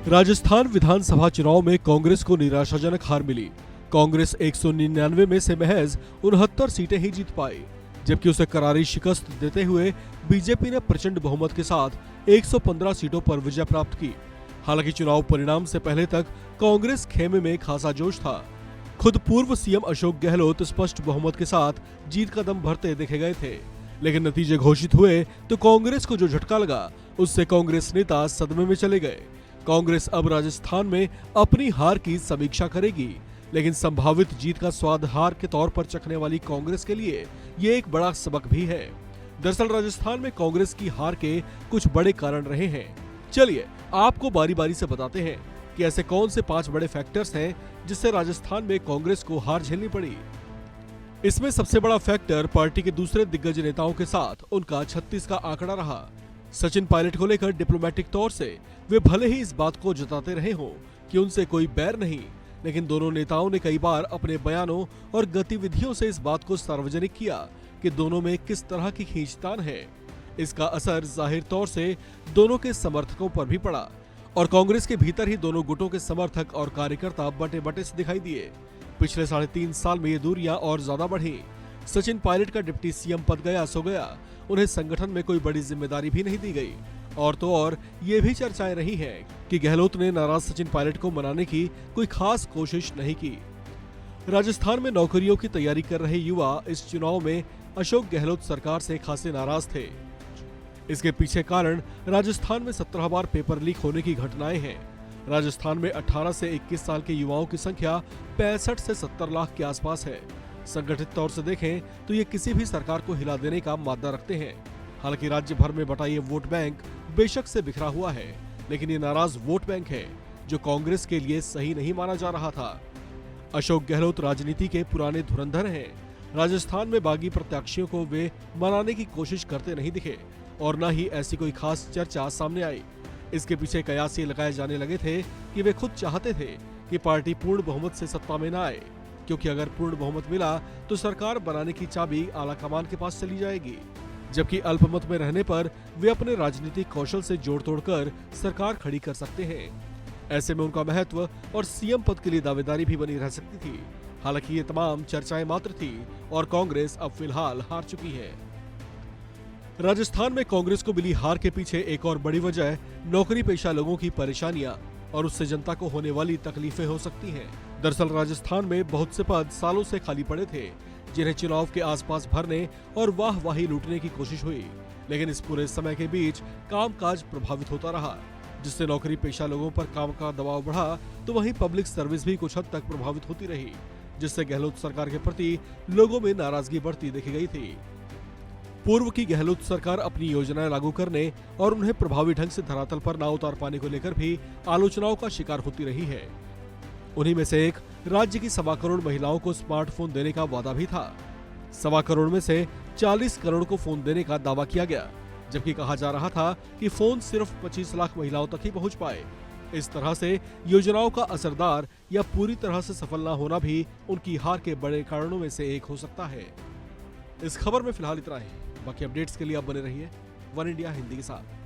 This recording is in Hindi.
राजस्थान विधानसभा चुनाव में कांग्रेस को निराशाजनक हार मिली। कांग्रेस 199 में से महज 69 सीटें ही जीत पाई, जबकि उसे करारी शिकस्त देते हुए बीजेपी ने प्रचंड बहुमत के साथ 115 सीटों पर विजय प्राप्त की। हालांकि चुनाव परिणाम से पहले तक कांग्रेस खेमे में खासा जोश था। खुद पूर्व सीएम अशोक गहलोत स्पष्ट बहुमत के साथ जीत का दम भरते देखे गए थे, लेकिन नतीजे घोषित हुए तो कांग्रेस को जो झटका लगा उससे कांग्रेस नेता सदमे में चले गए। कांग्रेस अब राजस्थान में अपनी हार की समीक्षा करेगी, लेकिन संभावित जीत का स्वाद हार के तौर पर चखने वाली कांग्रेस के लिए ये एक बड़ा सबक भी है। दरअसल राजस्थान में कांग्रेस की हार के कुछ बड़े कारण रहे हैं। चलिए आपको बारी बारी से बताते हैं कि ऐसे कौन से 5 बड़े फैक्टर्स हैं जिससे राजस्थान में कांग्रेस को हार झेलनी पड़ी। इसमें सबसे बड़ा फैक्टर पार्टी के दूसरे दिग्गज नेताओं के साथ उनका 36 का आंकड़ा रहा। सचिन पायलट को लेकर डिप्लोमेटिक तौर से वे भले ही इस बात को जताते रहे हों कि उनसे कोई बैर नहीं, लेकिन दोनों नेताओं ने कई बार अपने बयानों और गतिविधियों से इस बात को सार्वजनिक किया कि दोनों में किस तरह की खींचतान है। इसका असर जाहिर तौर से दोनों के समर्थकों पर भी पड़ा और कांग्रेस के भीतर ही दोनों गुटों के समर्थक और कार्यकर्ता बटे बटे से दिखाई दिए। पिछले 3.5 साल में ये दूरियां और ज्यादा बढ़ी। सचिन पायलट का डिप्टी सीएम पद गया सो गया, उन्हें संगठन में कोई बड़ी जिम्मेदारी भी नहीं दी गई। और तो और ये भी चर्चाएं रही हैं कि गहलोत ने नाराज सचिन पायलट को मनाने की कोई खास कोशिश नहीं की। राजस्थान में नौकरियों की तैयारी कर रहे युवा इस चुनाव में अशोक गहलोत सरकार से खासे नाराज थे। इसके पीछे कारण राजस्थान में 17 बार पेपर लीक होने की घटनाएं हैं। राजस्थान में 18 से 21 साल के युवाओं की संख्या 65 से 70 लाख के आसपास है। संगठित तौर से देखें तो ये किसी भी सरकार को हिला देने का मादा रखते हैं। हालांकि राज्य भर में बटा ये वोट बैंक बेशक से बिखरा हुआ है, लेकिन ये नाराज वोट बैंक है जो कांग्रेस के लिए सही नहीं माना जा रहा था। अशोक गहलोत राजनीति के पुराने धुरंधर हैं। राजस्थान में बागी प्रत्याशियों को वे मनाने की कोशिश करते नहीं दिखे और न ही ऐसी कोई खास चर्चा सामने आई। इसके पीछे कयास ये लगाए जाने लगे थे कि वे खुद चाहते थे कि पार्टी पूर्ण बहुमत से सत्ता में न आए, क्योंकि अगर पूर्ण बहुमत मिला तो सरकार बनाने की चाबी आलाकमान के पास चली जाएगी, जबकि अल्पमत में रहने पर वे अपने राजनीतिक कौशल से जोड़ तोड़कर सरकार खड़ी कर सकते हैं। ऐसे में उनका महत्व और सीएम पद के लिए दावेदारी भी बनी रह सकती थी। हालांकि ये तमाम चर्चाएं मात्र थी और कांग्रेस अब फिलहाल हार चुकी है। राजस्थान में कांग्रेस को मिली हार के पीछे एक और बड़ी वजह नौकरी पेशा लोगों की परेशानियां और उससे जनता को होने वाली तकलीफें हो सकती हैं। दरअसल राजस्थान में बहुत से पद सालों से खाली पड़े थे, जिन्हें चुनाव के आसपास भरने और वाहवाही लूटने की कोशिश हुई, लेकिन इस पूरे समय के बीच कामकाज प्रभावित होता रहा, जिससे नौकरी पेशा लोगों पर काम का दबाव बढ़ा। तो वहीं पब्लिक सर्विस भी कुछ हद तक प्रभावित होती रही, जिससे गहलोत सरकार के प्रति लोगों में नाराजगी बढ़ती देखी गई थी। पूर्व की गहलोत सरकार अपनी योजनाएं लागू करने और उन्हें प्रभावी ढंग से धरातल पर ना उतार पाने को लेकर भी आलोचनाओं का शिकार होती रही है। उन्हीं में से एक राज्य की 1.25 करोड़ महिलाओं को स्मार्टफोन देने का वादा भी था। 1.25 करोड़ में से 40 करोड़ को फोन देने का दावा किया गया, जबकि कहा जा रहा था कि फोन सिर्फ 25 लाख महिलाओं तक ही पहुंच पाए। इस तरह से योजनाओं का असरदार या पूरी तरह से सफल न होना भी उनकी हार के बड़े कारणों में से एक हो सकता है। इस खबर में फिलहाल इतना ही। बाकी अपडेट्स के लिए आप बने रहिए वन इंडिया हिंदी के साथ।